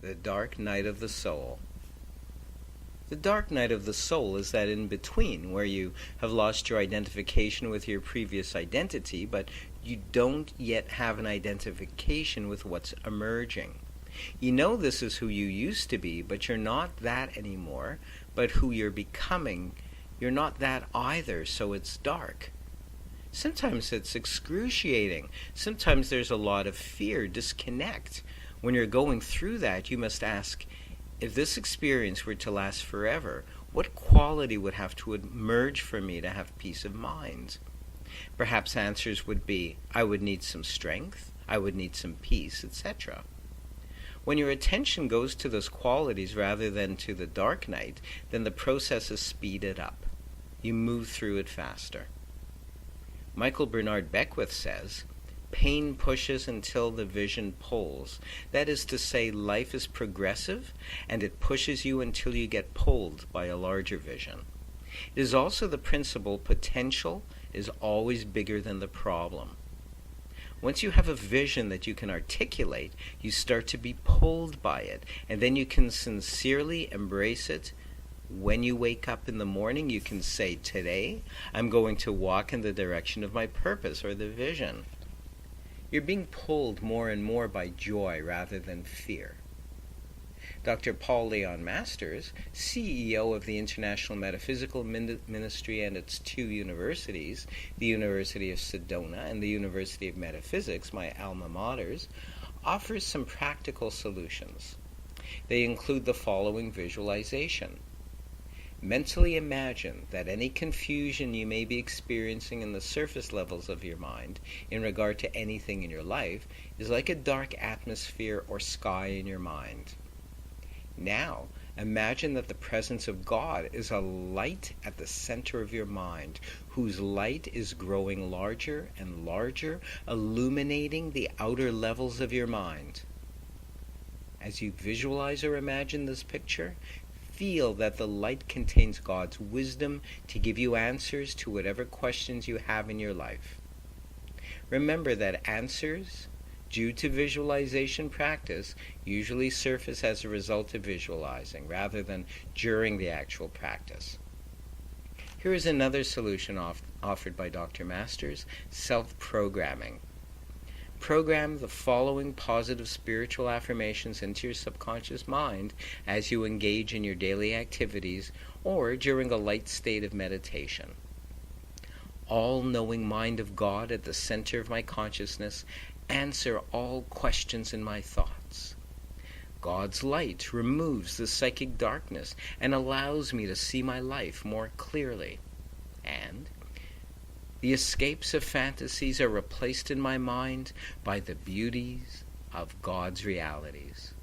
The dark night of the soul. The dark night of the soul is that in between where you have lost your identification with your previous identity, but you don't yet have an identification with what's emerging. You know this is who you used to be, but you're not that anymore, but who you're becoming, you're not that either, so it's dark. Sometimes it's excruciating. Sometimes there's a lot of fear, disconnect. When you're going through that, you must ask, if this experience were to last forever, what quality would have to emerge for me to have peace of mind? Perhaps answers would be, I would need some strength, I would need some peace, etc. When your attention goes to those qualities rather than to the dark night, then the process is speeded up. You move through it faster. Michael Bernard Beckwith says, pain pushes until the vision pulls. That is to say, life is progressive, and it pushes you until you get pulled by a larger vision. It is also the principle potential is always bigger than the problem. Once you have a vision that you can articulate, you start to be pulled by it, and then you can sincerely embrace it. When you wake up in the morning, you can say, today, I'm going to walk in the direction of my purpose or the vision. You're being pulled more and more by joy rather than fear. Dr. Paul Leon Masters, CEO of the International Metaphysical Ministry and its two universities, the University of Sedona and the University of Metaphysics, my alma maters, offers some practical solutions. They include the following visualization. Mentally imagine that any confusion you may be experiencing in the surface levels of your mind in regard to anything in your life is like a dark atmosphere or sky in your mind. Now, imagine that the presence of God is a light at the center of your mind, whose light is growing larger and larger, illuminating the outer levels of your mind. As you visualize or imagine this picture, feel that the light contains God's wisdom to give you answers to whatever questions you have in your life. Remember that answers, due to visualization practice, usually surface as a result of visualizing rather than during the actual practice. Here is another solution offered by Dr. Masters, self-programming. Program the following positive spiritual affirmations into your subconscious mind as you engage in your daily activities or during a light state of meditation. All-knowing mind of God at the center of my consciousness, answer all questions in my thoughts. God's light removes the psychic darkness and allows me to see my life more clearly. And the escapes of fantasies are replaced in my mind by the beauties of God's realities.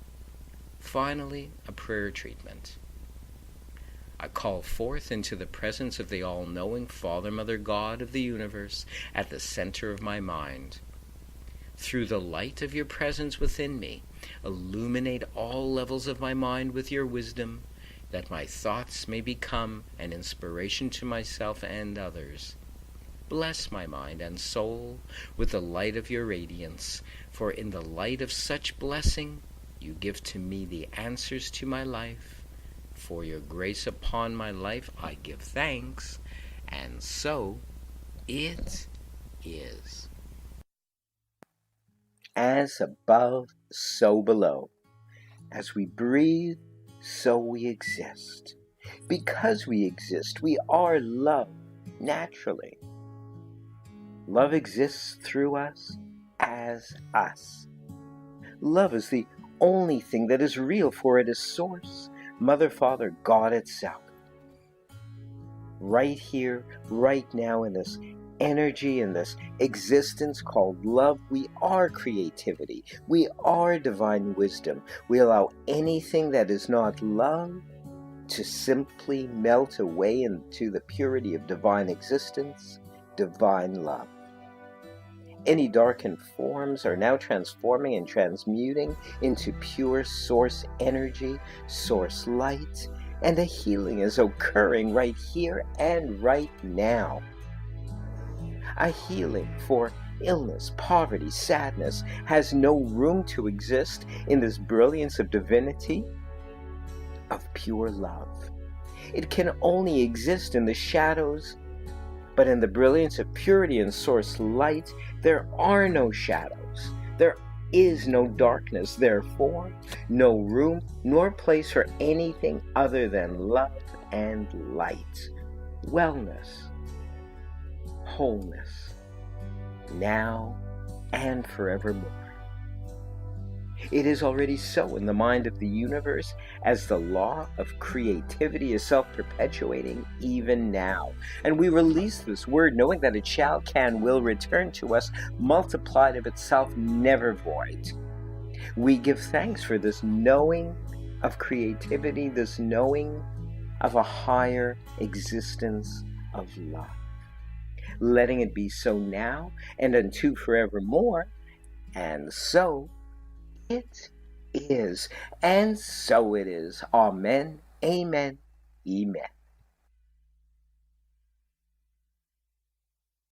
Finally, a prayer treatment. I call forth into the presence of the all-knowing Father, Mother, God of the universe at the center of my mind. Through the light of your presence within me, illuminate all levels of my mind with your wisdom, that my thoughts may become an inspiration to myself and others. Bless my mind and soul with the light of your radiance, for in the light of such blessing you give to me the answers to my life. For your grace upon my life I give thanks, and so it is. As above, so below. As we breathe, so we exist. Because we exist, we are love naturally. Love exists through us as us. Love is the only thing that is real, for it is Source, Mother, Father, God itself. Right here, right now, in this energy, in this existence called love, we are creativity. We are divine wisdom. We allow anything that is not love to simply melt away into the purity of divine existence, divine love. Any darkened forms are now transforming and transmuting into pure source energy, source light, and a healing is occurring right here and right now. A healing for illness, poverty, sadness has no room to exist in this brilliance of divinity, of pure love. It can only exist in the shadows, but in the brilliance of purity and source light, there are no shadows. There is no darkness, therefore, no room nor place for anything other than love and light, wellness, wholeness, now and forevermore. It is already so in the mind of the universe, as the law of creativity is self-perpetuating even now. And we release this word knowing that it shall, can, will return to us, multiplied of itself, never void. We give thanks for this knowing of creativity, this knowing of a higher existence of love. Letting it be so now and unto forevermore, and so it is, and so it is. Amen, amen, amen.